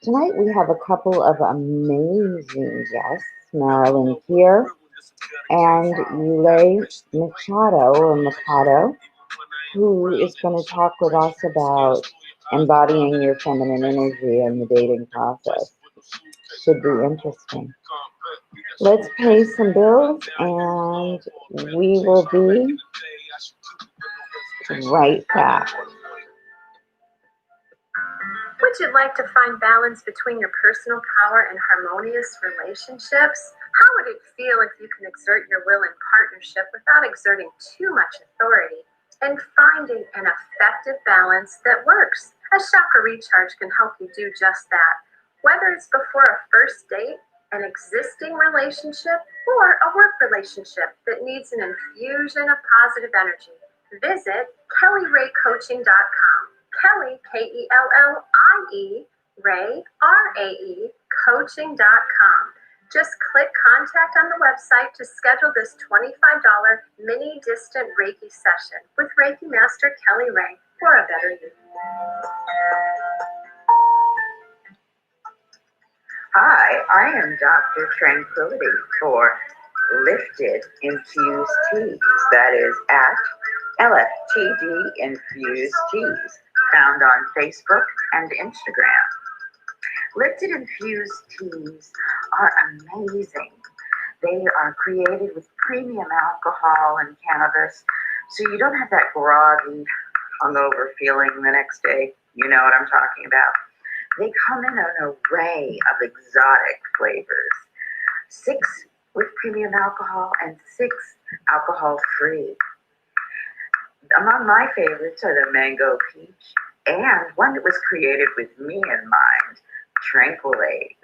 Tonight we have a couple of amazing guests, Marilyn here and Yulei Machado, who is going to talk with us about embodying your feminine energy in the dating process. Should be interesting. Let's pay some bills and we will be right back. Would you like to find balance between your personal power and harmonious relationships? How would it feel if you can exert your will in partnership without exerting too much authority and finding an effective balance that works? A chakra recharge can help you do just that. Whether it's before a first date, an existing relationship, or a work relationship that needs an infusion of positive energy, visit KellyRayCoaching.com. Kelly, Kellie, Ray, Rae, coaching.com. Just click contact on the website to schedule this $25 mini distant Reiki session with Reiki Master Kelly Ray for a better you. Hi, I am Dr. Tranquility for Lifted Infused Teas. That is at LFTD Infused Teas, found on Facebook and Instagram. Lifted Infused Teas are amazing. They are created with premium alcohol and cannabis, so you don't have that groggy, hungover feeling the next day. You know what I'm talking about. They come in an array of exotic flavors. 6 with premium alcohol and 6 alcohol-free. Among my favorites are the mango peach and one that was created with me in mind, Tranquility.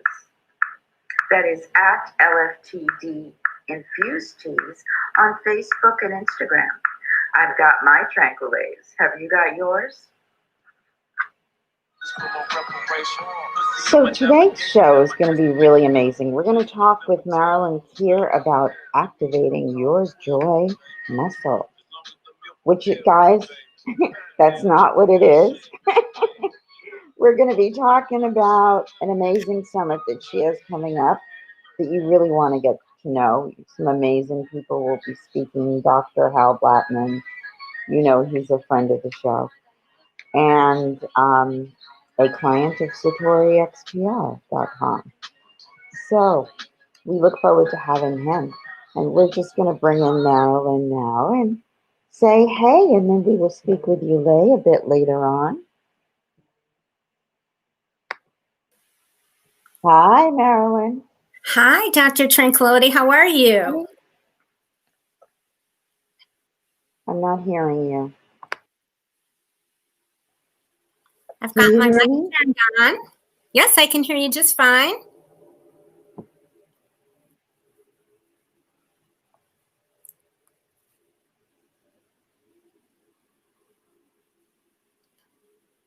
That is at LFTD Infused Teas on Facebook and Instagram. I've got my Tranquilities. Have you got yours? So today's show is going to be really amazing. We're going to talk with Marilyn here about activating your joy muscle. Which, guys, that's not what it is. We're going to be talking about an amazing summit that she has coming up that you really want to get to know. Some amazing people will be speaking. Dr. Hal Blattman, you know, he's a friend of the show. And a client of SatoriXPR.com. So we look forward to having him. And we're just going to bring in Marilyn now and say hey, and then we will speak with Yulei a bit later on. Hi, Marilyn. Hi, Dr. Tranquility. How are you? I'm not hearing you. I've got my mic turned on. Yes, I can hear you just fine.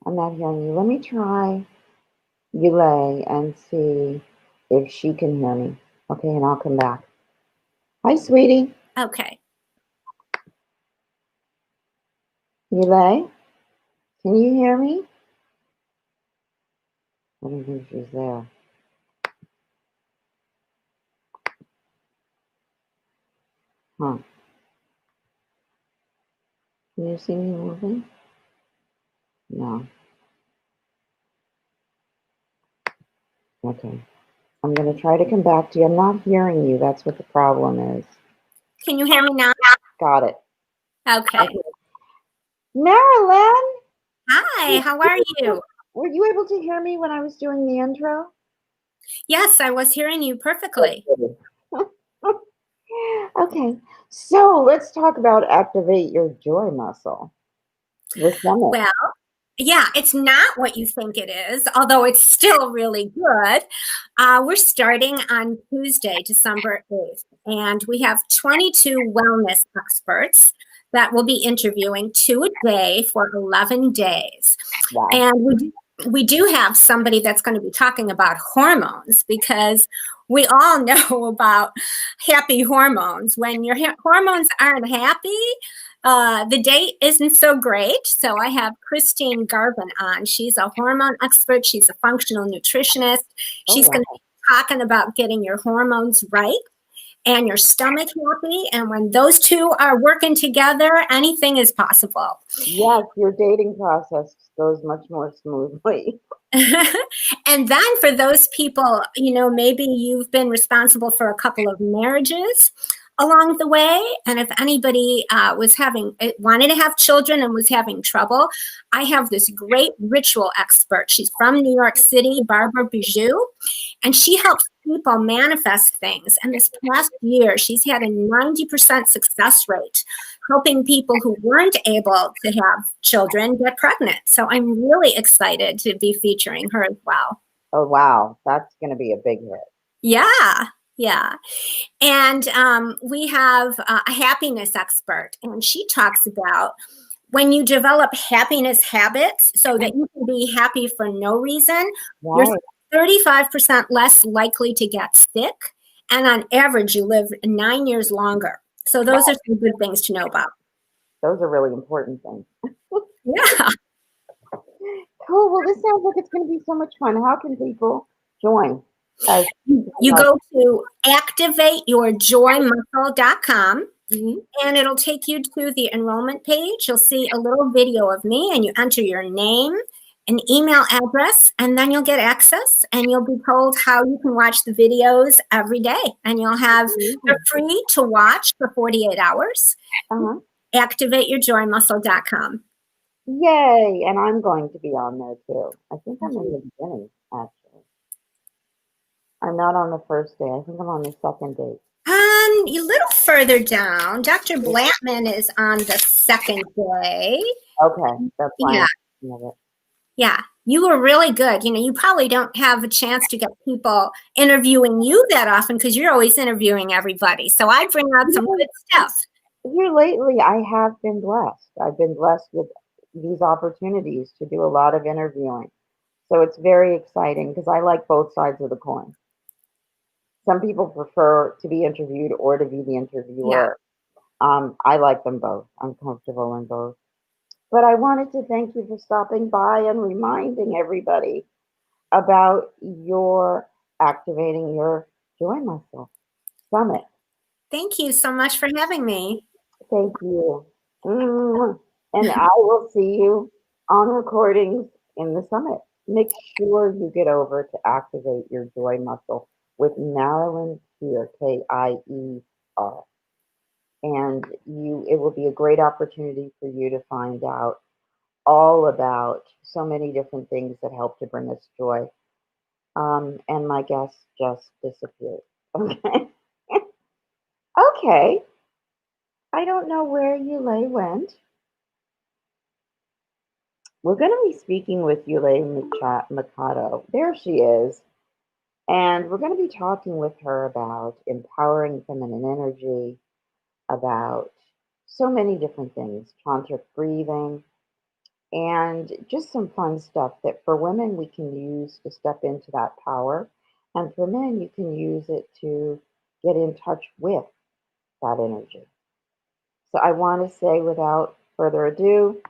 I'm not hearing you. Let me try Yulei and see if she can hear me. Okay, and I'll come back. Hi, sweetie. Okay. Yulei, can you hear me? I don't think she's there. Huh. Can you see me moving? No. Okay. I'm going to try to come back to you. I'm not hearing you. That's what the problem is. Can you hear me now? Got it. Okay. Marilyn! Hi, how are you? Were you able to hear me when I was doing the intro? Yes, I was hearing you perfectly. Okay. So let's talk about activate your joy muscle. Well, yeah, it's not what you think it is, although it's still really good. We're starting on Tuesday, December 8th, and we have 22 wellness experts that will be interviewing 2 a day for 11 days. Wow. And we do have somebody that's going to be talking about hormones, because we all know about happy hormones. When your hormones aren't happy, The date isn't so great, so I have Christine Garvin on. She's a hormone expert. She's a functional nutritionist. She's going to be talking about getting your hormones right and your stomach happy. And when those two are working together, anything is possible. Yes, your dating process goes much more smoothly. And then for those people, maybe you've been responsible for a couple of marriages along the way. And if anybody wanted to have children and was having trouble, I have this great ritual expert. She's from New York City, Barbara Bijou, and she helps people manifest things. And this past year, she's had a 90% success rate, helping people who weren't able to have children get pregnant. So I'm really excited to be featuring her as well. Oh, wow. That's going to be a big hit. Yeah. Yeah. And we have a happiness expert, and she talks about when you develop happiness habits so that you can be happy for no reason, Right. you're 35% less likely to get sick. And on average, you live 9 years longer. So those are some good things to know about. Those are really important things. Yeah. Cool. Well, this sounds like it's going to be so much fun. How can people join? You go to activateyourjoymuscle.com, and it'll take you to the enrollment page. You'll see a little video of me, and you enter your name, an email address, and then you'll get access, and you'll be told how you can watch the videos every day. And they're free to watch for 48 hours. Activateyourjoymuscle.com. Yay! And I'm going to be on there too. I think I'm in the beginning, actually. I'm not on the first day. I think I'm on the second day. A little further down, Dr. Blattman is on the second day. Okay, that's fine. Yeah, you were really good. You probably don't have a chance to get people interviewing you that often because you're always interviewing everybody. So I bring out some good stuff. Here lately, I have been blessed. I've been blessed with these opportunities to do a lot of interviewing. So it's very exciting because I like both sides of the coin. Some people prefer to be interviewed or to be the interviewer. Yeah. I like them both. I'm comfortable in both. But I wanted to thank you for stopping by and reminding everybody about your Activating Your Joy Muscle Summit. Thank you so much for having me. Thank you. And I will see you on recordings in the summit. Make sure you get over to Activate Your Joy Muscle with Marilyn Keir, K-I-E-R. And it will be a great opportunity for you to find out all about so many different things that help to bring us joy. And my guest just disappeared. Okay. Okay. I don't know where Yulei went. We're going to be speaking with Yulei Mikado. There she is. And we're going to be talking with her about empowering feminine energy, about so many different things, tantric breathing, and just some fun stuff that for women we can use to step into that power. And for men, you can use it to get in touch with that energy. So I want to say without further ado,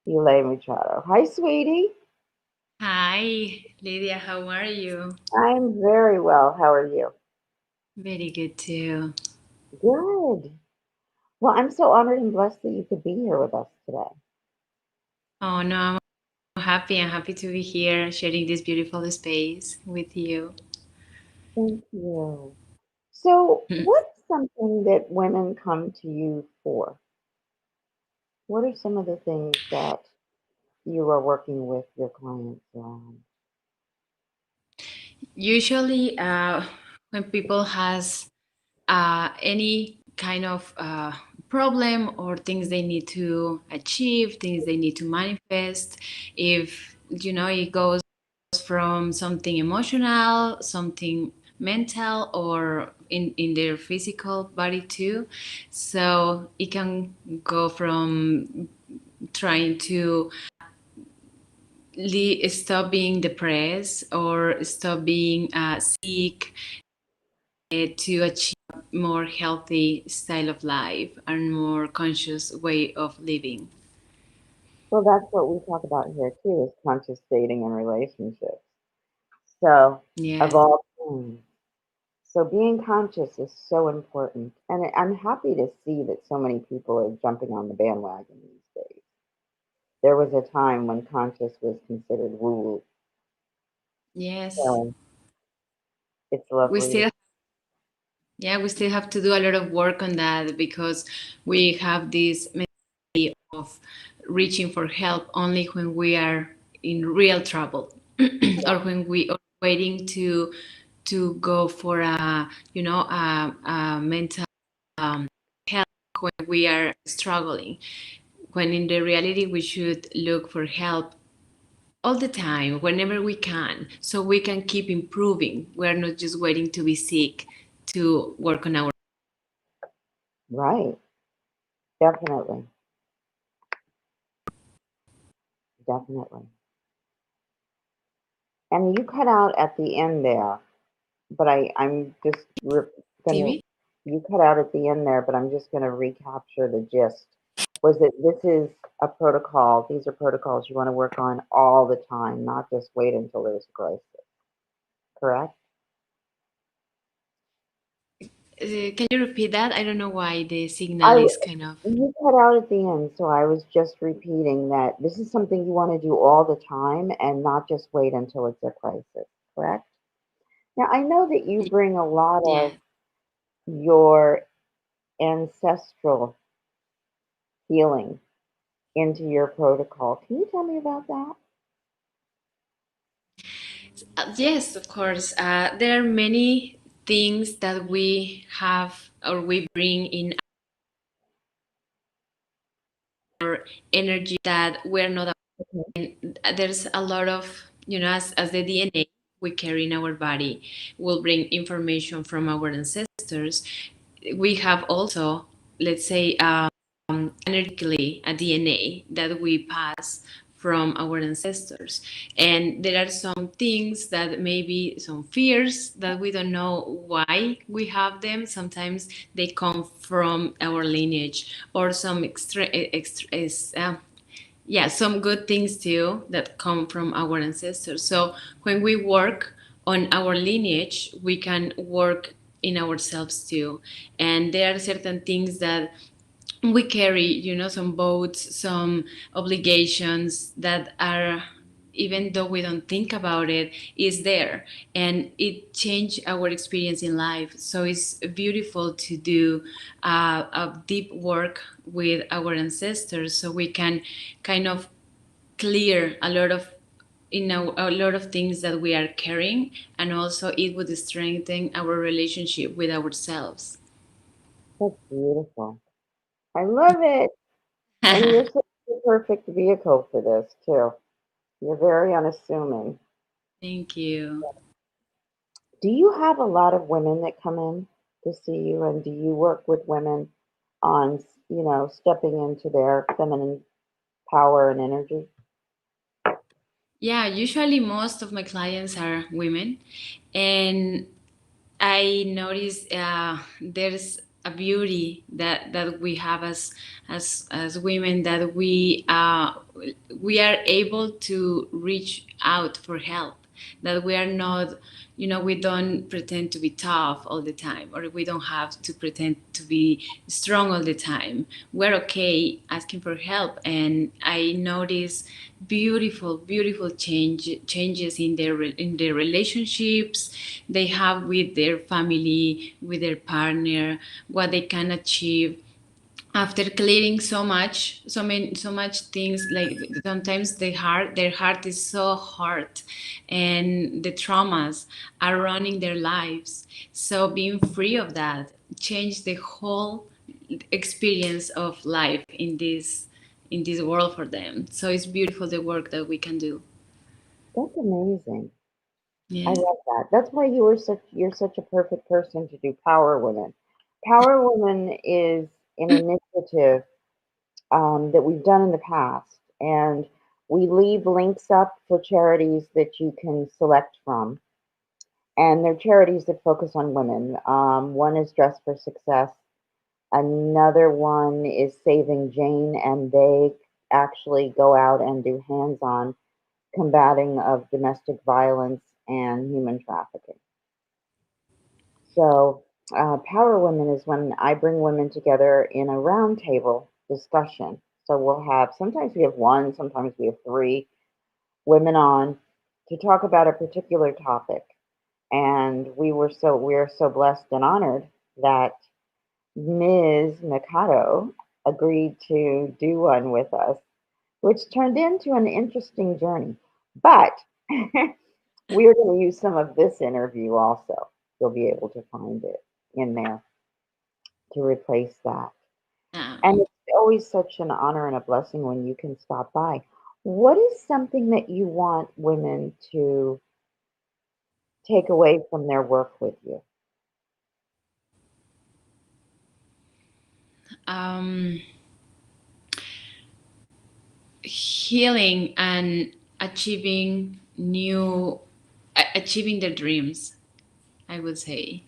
Yulei Machado. Hi, sweetie. Hi, Lydia. How are you? I'm very well. How are you? Very good too. Good. Well, I'm so honored and blessed that you could be here with us today. Oh, no, I'm happy. I'm happy to be here sharing this beautiful space with you. Thank you. So, what's something that women come to you for? What are some of the things that you are working with your clients around? Usually, when people has any kind of problem or things they need to achieve, things they need to manifest, if it goes from something emotional, something mental, or in their physical body too. So it can go from trying to stop being depressed or stop being sick, to achieve a more healthy style of life and more conscious way of living. Well, that's what we talk about here too, is conscious dating and relationships. So, of Yes. all things. So being conscious is so important. And I'm happy to see that so many people are jumping on the bandwagon these days. There was a time when conscious was considered woo-woo. Yes. So it's We lovely. still we still have to do a lot of work on that because we have this mentality of reaching for help only when we are in real trouble or when we are waiting to go for a mental help when we are struggling, when in the reality we should look for help all the time whenever we can so we can keep improving. We're not just waiting to be sick to work on our. Right. Definitely. Definitely. And you cut out at the end there, but I'm just gonna, TV. you cut out at the end there, but I'm just gonna recapture the gist. Was that this is a protocol, these are protocols you want to work on all the time, not just wait until there's a crisis, correct? Can you repeat that? I don't know why the signal I is kind of. You cut out at the end, so I was just repeating that this is something you want to do all the time and not just wait until it's a crisis, correct? Now, I know that you bring a lot Yeah. of your ancestral healing into your protocol. Can you tell me about that? Yes, of course. There are many things that we have or we bring in our energy that we're not. Okay. There's a lot of, as the DNA we carry in our body will bring information from our ancestors. We have also, let's say, energetically a DNA that we pass from our ancestors. And there are some things that maybe some fears that we don't know why we have them. Sometimes they come from our lineage or some some good things too that come from our ancestors. So when we work on our lineage, we can work in ourselves too. And there are certain things that we carry, some votes, some obligations that are, even though we don't think about it, is there, and it changed our experience in life. So it's beautiful to do a deep work with our ancestors so we can kind of clear a lot of a lot of things that we are carrying, and also it would strengthen our relationship with ourselves. That's beautiful. I love it. And you're such a perfect vehicle for this, too. You're very unassuming. Thank you. Do you have a lot of women that come in to see you, and do you work with women on, stepping into their feminine power and energy? Yeah, usually most of my clients are women, and I notice there's a beauty that we have as women, that we are able to reach out for help. That we are not, we don't pretend to be tough all the time, or we don't have to pretend to be strong all the time. We're okay asking for help, and I notice beautiful changes in their relationships they have with their family, with their partner, what they can achieve after clearing so much things. Like sometimes their heart is so hard, and the traumas are running their lives. So being free of that changed the whole experience of life in this world for them. So it's beautiful the work that we can do. That's amazing. I Yes. love that. That's why you're such a perfect person to do Power Women. Power Women is an initiative that we've done in the past, and we leave links up for charities that you can select from. and they're charities that focus on women. One is Dress for Success. Another one is Saving Jane, and they actually go out and do hands-on combating of domestic violence and human trafficking. So, Power Women is when I bring women together in a roundtable discussion. So we'll have, sometimes we have one, sometimes we have three women on to talk about a particular topic. And we are so blessed and honored that Ms. Mikado agreed to do one with us, which turned into an interesting journey. But we're going to use some of this interview also. You'll be able to find it in there to replace that. And it's always such an honor and a blessing when you can stop by. What is something that you want women to take away from their work with you? Healing and achieving their dreams, I would say.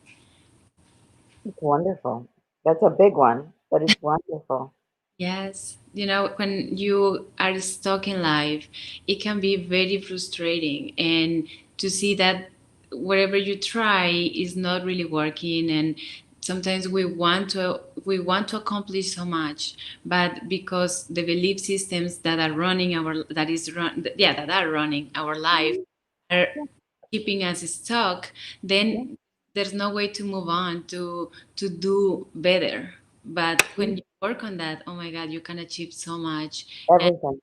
It's wonderful. That's a big one, but it's wonderful. Yes, when you are stuck in life, it can be very frustrating, and to see that whatever you try is not really working, and sometimes we want to accomplish so much, but because the belief systems that are running that are running our life are keeping us stuck, Yeah, then there's no way to move on to do better. But yeah. when you work on that, oh my God, you can achieve so much. And Everything,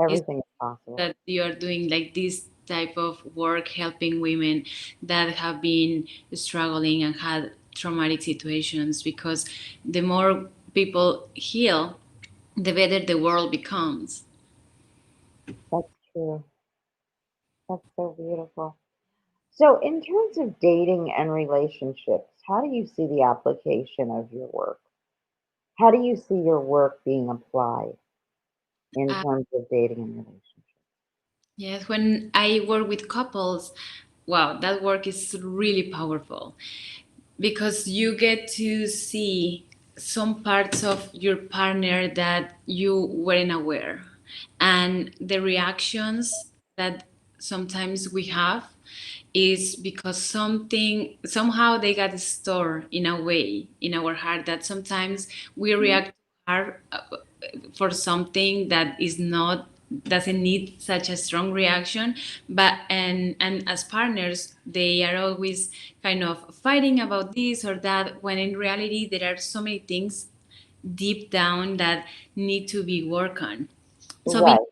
it's everything is possible. that you are doing like this type of work helping women that have been struggling and had traumatic situations, because the more people heal, the better the world becomes. That's true. That's so beautiful. So, in terms of dating and relationships, how do you see the application of your work? How do you see your work being applied in Uh, terms of dating and relationships? yes, when I work with couples, wow, that work is really powerful, because you get to see some parts of your partner that you weren't aware, and the reactions that sometimes we have is because something somehow they got stored in a way in our heart that sometimes we react hard for something that is not doesn't need such a strong reaction, but and as partners they are always kind of fighting about this or that, when in reality there are so many things deep down that need to be worked on. So being Right,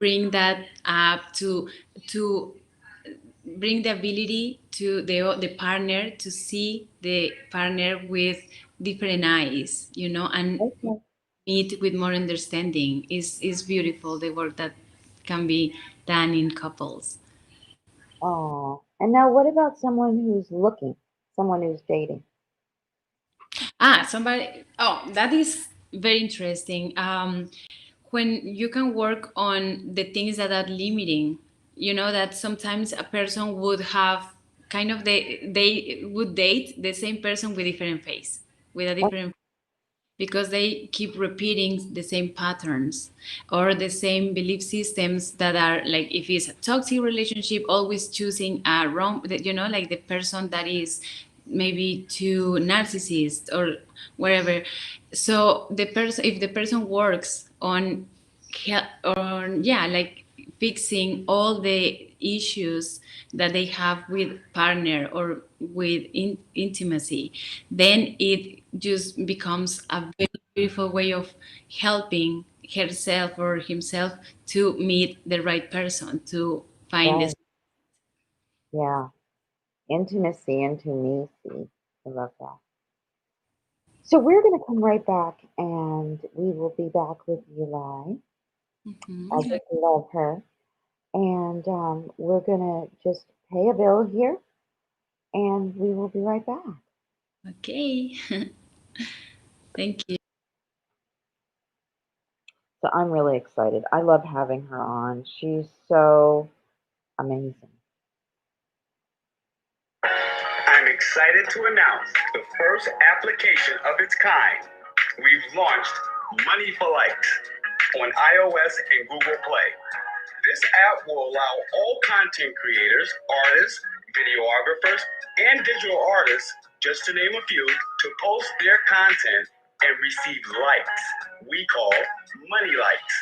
bring that up to bring the ability to the partner to see the partner with different eyes, and okay. meet with more understanding is beautiful, the work that can be done in couples. Oh, and now what about someone who's looking, someone who's dating? Somebody, oh, that is very interesting. When you can work on the things that are limiting, that sometimes a person would have kind of they would date the same person with different face, with a Oh, different, because they keep repeating the same patterns or the same belief systems that are like, if it's a toxic relationship, always choosing a wrong, like the person that is maybe too narcissist or wherever. So the person, if the person works on yeah, like fixing all the issues that they have with partner or with intimacy, then it just becomes a very beautiful way of helping herself or himself to meet the right person, to find this. right. Yeah. Intimacy, intimacy. I love that. So we're going to come right back and we will be back with Eli. I Mhm. just love her. And we're going to just pay a bill here and we will be right back. Okay. Thank you. So I'm really excited. I love having her on. She's so amazing. excited to announce the first application of its kind. We've launched Money for Likes on iOS and Google Play. This app will allow all content creators, artists, videographers, and digital artists, just to name a few, to post their content and receive likes. We call money likes.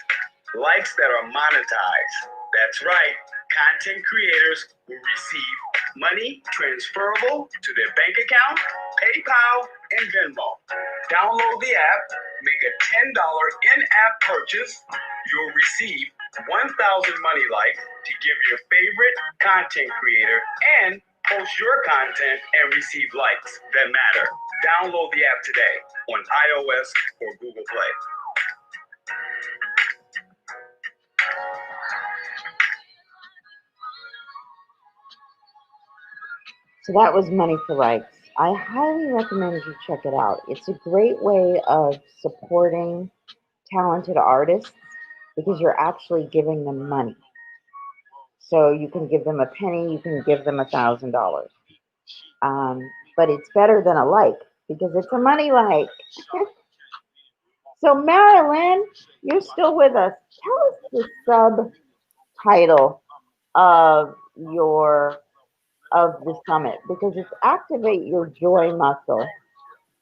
Likes that are monetized. That's right, content creators will receive money transferable to their bank account, PayPal, and Venmo. Download the app, make a $10 in-app purchase. You'll receive 1,000 money likes to give your favorite content creator and post your content and receive likes that matter. Download the app today on iOS or Google Play. So that was Money for Likes. I highly recommend you check it out. It's a great way of supporting talented artists because you're actually giving them money. So you can give them a penny, you can give them $1,000. But it's better than a like because it's a money like. So Marilyn, you're still with us. Tell us the subtitle of the summit because it's activate your joy muscle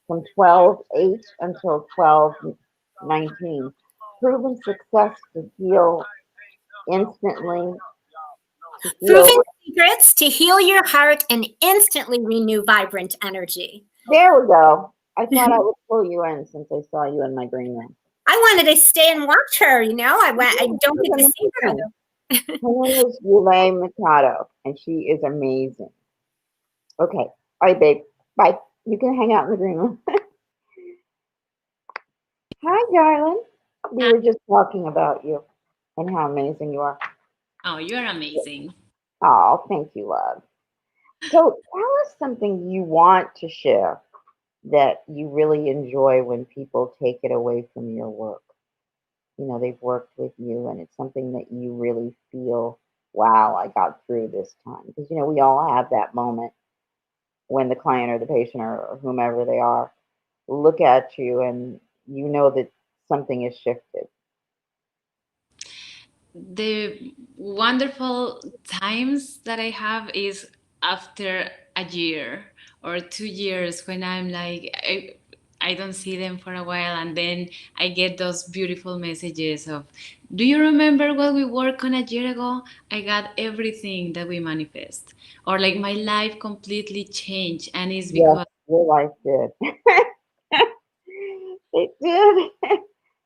from 12/8 until 12/19. Proven success to heal instantly. Proven secrets to heal your heart and instantly renew vibrant energy. There we go. I thought I would pull you in since I saw you in my green room. I wanted to stay and watch her, I don't get to see her. Her name is Yulay Mikado, and she is amazing. Okay. All right, babe. Bye. You can hang out in the green room. Hi, darling. We were just talking about you and how amazing you are. Oh, you're amazing. Oh, thank you, love. So tell us something you want to share that you really enjoy when people take it away from your work. They've worked with you and it's something that you really feel, wow, I got through this time. Because, we all have that moment when the client or the patient or whomever they are look at you and you know that something has shifted. The wonderful times that I have is after a year or 2 years when I'm like, I don't see them for a while, and then I get those beautiful messages of, do you remember what we worked on a year ago? I got everything that we manifest. Or like my life completely changed, and it's because your life did. It did.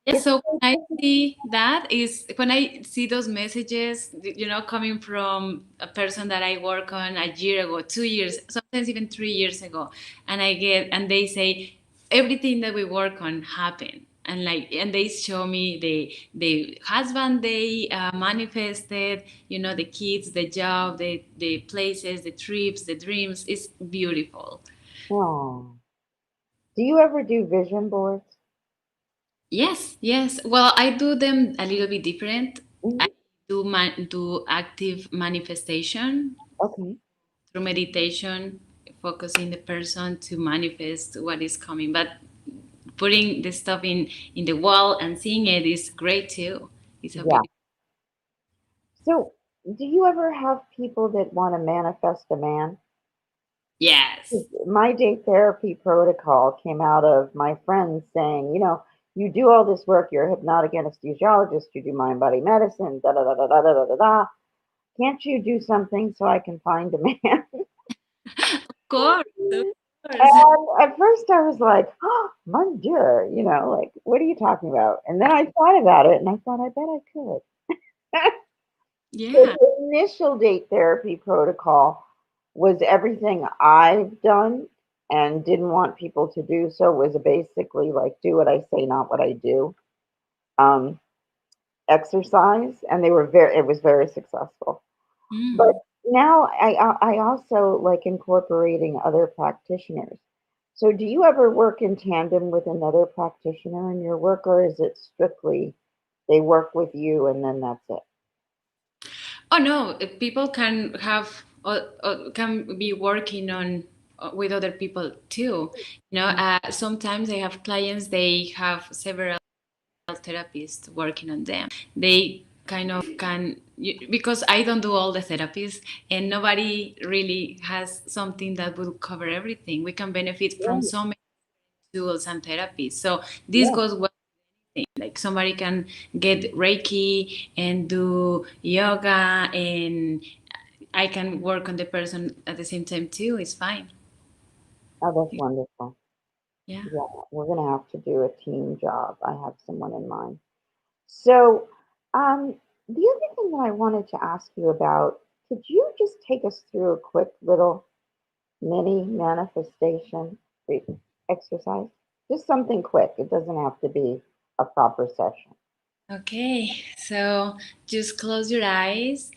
yeah, so when I see that is when I see those messages, coming from a person that I work on a year ago, 2 years, sometimes even 3 years ago, and they say everything that we work on happened, and they show me the husband they manifested, the kids, the job, the places, the trips, the dreams. It's beautiful. Oh. Do you ever do vision boards? Yes. Well, I do them a little bit different. Mm-hmm. I do active manifestation. Okay. Through meditation, focusing the person to manifest what is coming. But putting the stuff in the wall and seeing it is great too. It's a beautiful. So, do you ever have people that want to manifest a man? Yes. My date therapy protocol came out of my friends saying, you do all this work, you're a hypnotic anesthesiologist, you do mind body medicine, da da da da da da da da. Can't you do something so I can find a man? Of course. And at first I was like, oh, mon Dieu, like, what are you talking about? And then I thought about it and I thought, I bet I could. Yeah. So the initial date therapy protocol was everything I've done and didn't want people to do so was basically like do what I say, not what I do. Exercise, and it was very successful. But now I also like incorporating other practitioners. So do you ever work in tandem with another practitioner in your work, or is it strictly they work with you and then that's it? Oh no, people can have can be working on with other people too. Sometimes I have clients, they have several therapists working on them. They kind of because I don't do all the therapies, and nobody really has something that will cover everything. We can benefit from so many tools and therapies. So this goes well. Like somebody can get Reiki and do yoga, and I can work on the person at the same time too. It's fine. Oh, that's wonderful. Yeah. Yeah, we're going to have to do a team job. I have someone in mind. So, the other thing that I wanted to ask you about, could you just take us through a quick little mini manifestation exercise? Just something quick. It doesn't have to be a proper session. Okay, so just close your eyes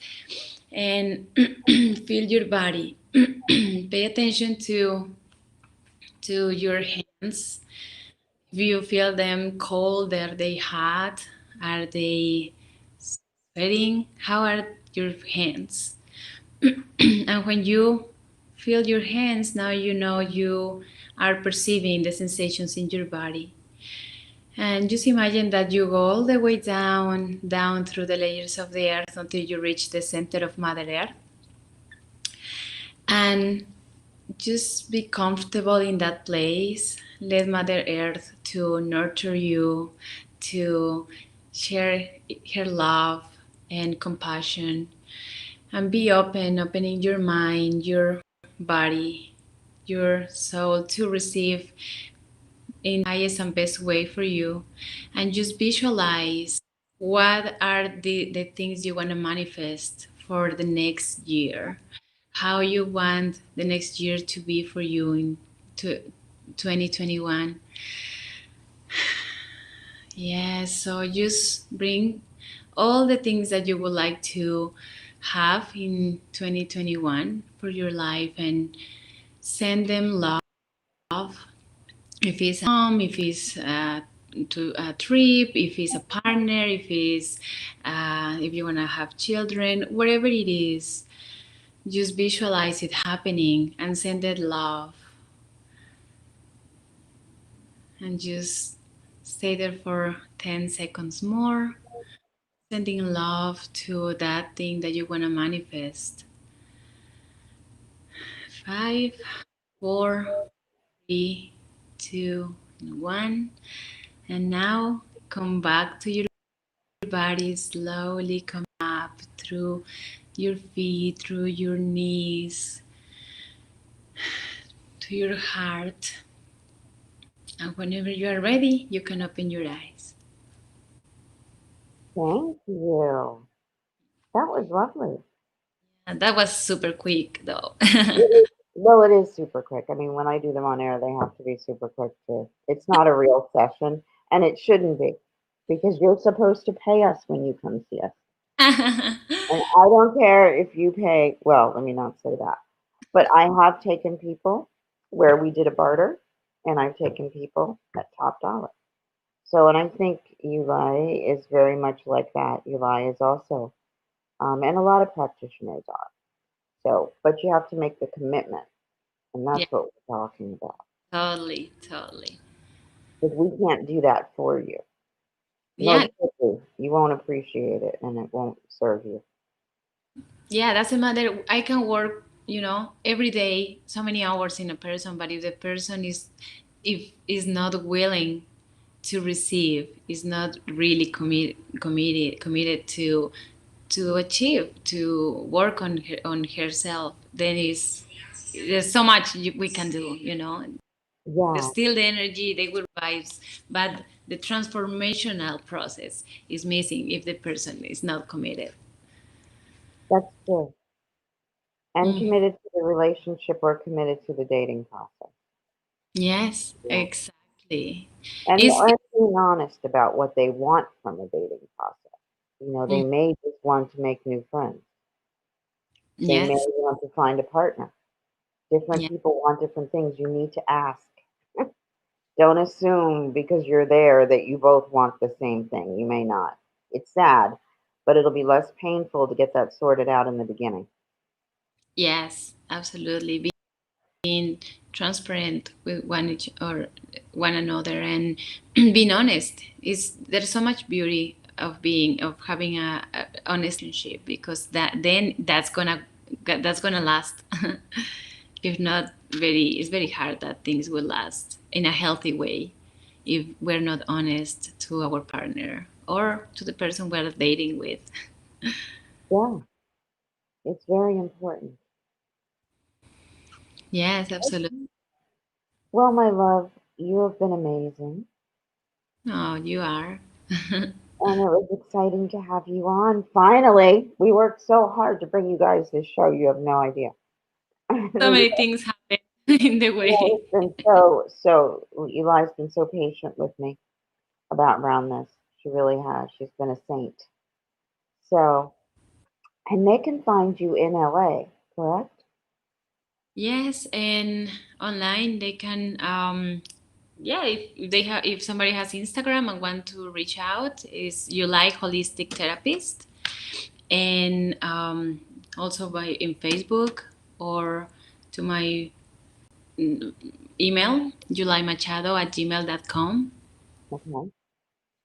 and feel your body. Pay attention to your hands. If you feel them cold, are they hot? Are they sweating? How are your hands? And when you feel your hands, now you know you are perceiving the sensations in your body. And just imagine that you go all the way down through the layers of the earth until you reach the center of Mother Earth. And just be comfortable in that place. Let Mother Earth to nurture you, to share her love and compassion. And be opening your mind, your body, your soul to receive in the highest and best way for you. And just visualize what are the things you want to manifest for the next year, how you want the next year to be for you in 2021. Yes, so just bring all the things that you would like to have in 2021 for your life and send them love. If it's home, if it's to a trip, if it's a partner, if you want to have children, whatever it is, just visualize it happening and send it love. And just stay there for 10 seconds more, sending love to that thing that you want to manifest. 5, 4, 3, 2, 1. And now come back to your body, slowly come up through your feet, through your knees, to your heart. And whenever you are ready, you can open your eyes. Thank you. That was lovely. And that was super quick, though. Well, it is super quick. I mean, when I do them on air, they have to be super quick too. It's not a real session, and it shouldn't be, because you're supposed to pay us when you come see us. And I don't care if you pay, well, let me not say that. But I have taken people where we did a barter, and I've taken people at top dollar. So, and I think Eli is very much like that. Eli is also, and a lot of practitioners are. So, but you have to make the commitment, and that's Yeah, what we're talking about. totally. Because we can't do that for you. Nor Yeah, should we. You won't appreciate it, and it won't serve you. yeah, doesn't matter. I can work, every day so many hours in a person, but if the person is not willing to receive, is not really committed to achieve, to work on herself, then there's so much we can do. There's Yeah, still the energy, the good vibes, but the transformational process is missing if the person is not committed. that's true. And Mm. committed to the relationship or committed to the dating process. Yes, Yeah. exactly. And It's are being honest about what they want from a dating process. They mm, may just want to make new friends. They may yes, want to find a partner. Different yeah, people want different things. You need to ask. Don't assume because you're there that you both want the same thing. You may not. It's sad, but it'll be less painful to get that sorted out in the beginning. yes, absolutely. being transparent with one another and being honest. There's so much beauty of having a honest relationship, because that's gonna last. If not, it's very hard that things will last in a healthy way if we're not honest to our partner or to the person we're dating with. Yeah, it's very important. Yes, absolutely. Well, my love, you have been amazing. Oh, you are. And it was exciting to have you on. Finally, we worked so hard to bring you guys this show. You have no idea. So many things happen in the way. It's been so, Eli's been so patient with me around this. She really has. She's been a saint. So, and they can find you in LA, correct? Yes, and online they can yeah, if somebody has Instagram and want to reach out, is You Like Holistic Therapist, and also in Facebook, or to my email, julaimachado@gmail.com. Okay,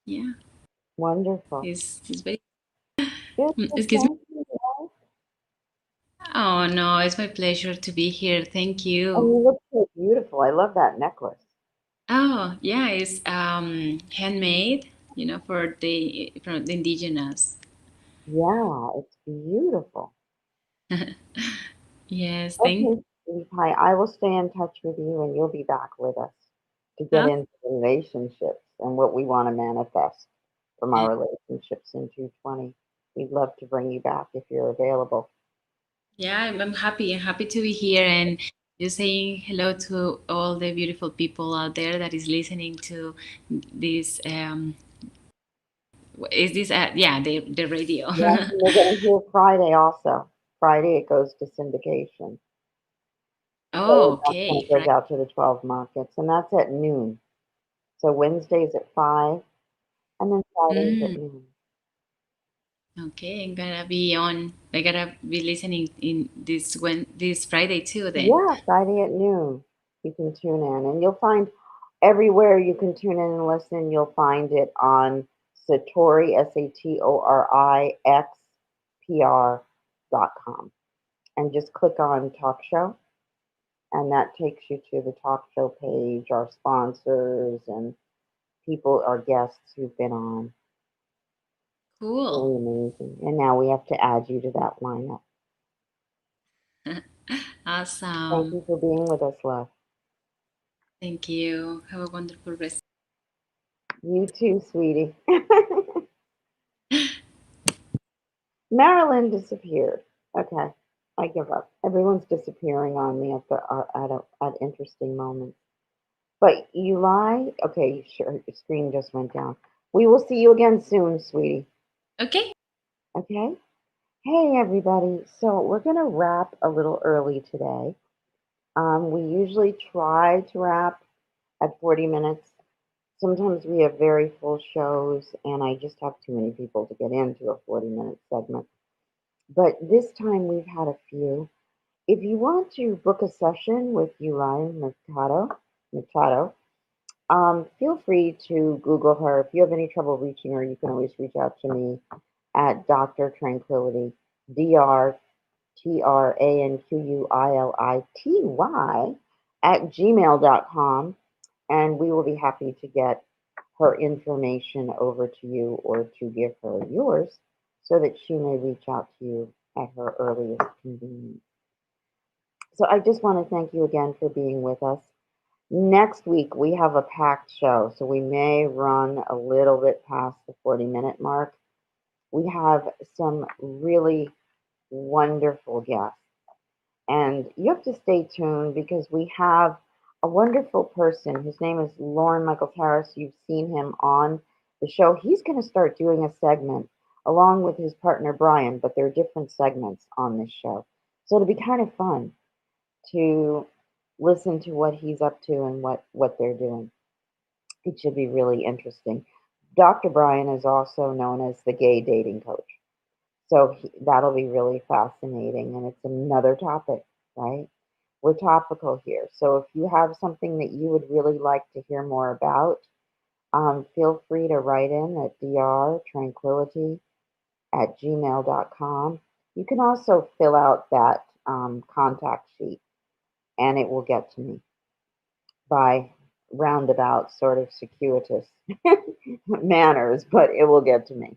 Yeah, wonderful. it's very. Good, good, Excuse me. thank you, Eli. Oh no, it's my pleasure to be here. Thank And you. you look so beautiful. I love that necklace. Oh yeah, it's handmade. For the indigenous. Yeah, it's beautiful. Yes, thank. Okay, sweetie pie, I will stay in touch with you and you'll be back with us to get Oh, into relationships and what we want to manifest from our relationships in 220. We'd love to bring you back if you're available. yeah, I'm happy. I'm happy to be here and just saying hello to all the beautiful people out there that is listening to this. Is this? Yeah, the radio. Yes, and we're going to hear Friday also. Friday it goes to syndication. Oh, So that's when okay. it goes out to the 12 markets, and that's at noon. So Wednesdays at 5, and then Fridays at Mm, noon. okay, I gotta be listening in this Friday too. Then. Yeah, Friday at noon. You can tune in, and you'll find everywhere you can tune in and listen. You'll find it on Satori, SATORIXPR.com, and just click on Talk Show, and that takes you to the Talk Show page, our sponsors, and people, our guests who've been on. Cool. Really amazing. And now we have to add you to that lineup. Thank Awesome. you for being with us, love. Thank you. Have a wonderful rest. You too, sweetie. Marilyn disappeared. Okay, I give up. Everyone's disappearing on me at interesting moments. But you lie. Okay, sure. Your screen just went down. We will see you again soon, sweetie. Okay. Okay. Hey, everybody. So we're gonna wrap a little early today. We usually try to wrap at 40 minutes. Sometimes we have very full shows, and I just have too many people to get into a 40-minute segment. But this time we've had a few. If you want to book a session with Uli Machado, feel free to Google her. If you have any trouble reaching her, you can always reach out to me at DrTranquility, DrTranquility at gmail.com, and we will be happy to get her information over to you or to give her yours so that she may reach out to you at her earliest convenience. So I just want to thank you again for being with us. Next week, we have a packed show, so we may run a little bit past the 40-minute mark. We have some really wonderful guests, and you have to stay tuned because we have a wonderful person. His name is Lauren Michaels Harris. You've seen him on the show. He's going to start doing a segment along with his partner Brian, but there are different segments on this show. So it'll be kind of fun to listen to what he's up to and what they're doing. It should be really interesting. Dr. Brian is also known as the gay dating coach. So that'll be really fascinating. And it's another topic, right? We're topical here. So if you have something that you would really like to hear more about, feel free to write in at DrTranquility@gmail.com. You can also fill out that contact sheet and it will get to me by roundabout, sort of circuitous manners, but it will get to me.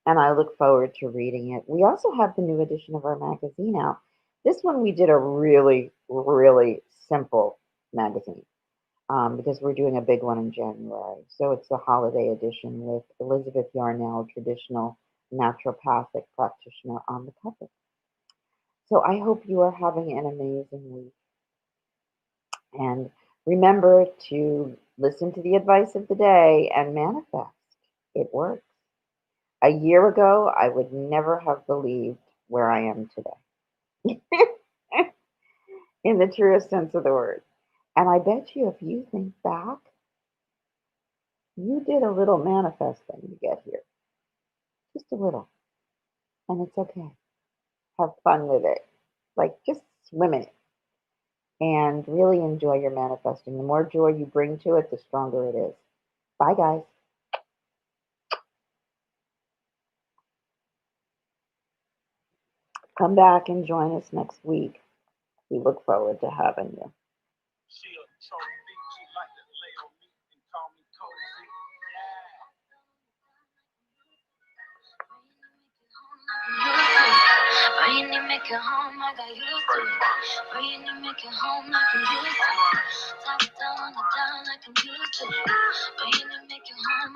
And I look forward to reading it. We also have the new edition of our magazine out. This one we did a really, really simple magazine because we're doing a big one in January. So it's the holiday edition with Elizabeth Yarnell, traditional naturopathic practitioner, on the cover. So I hope you are having an amazing week. And remember to listen to the advice of the day and manifest. It works. A year ago, I would never have believed where I am today, in the truest sense of the word. And I bet you if you think back, you did a little manifesting to get here. Just a little. And it's okay. Have fun with it. Like just swim in it. And really enjoy your manifesting. The more joy you bring to it, the stronger it is. Bye, guys. Come back and join us next week. We look forward to having you. When you make it home, I got used to it. When you make it home, I can use it. Top down, on the down, I can use it. When you make it home.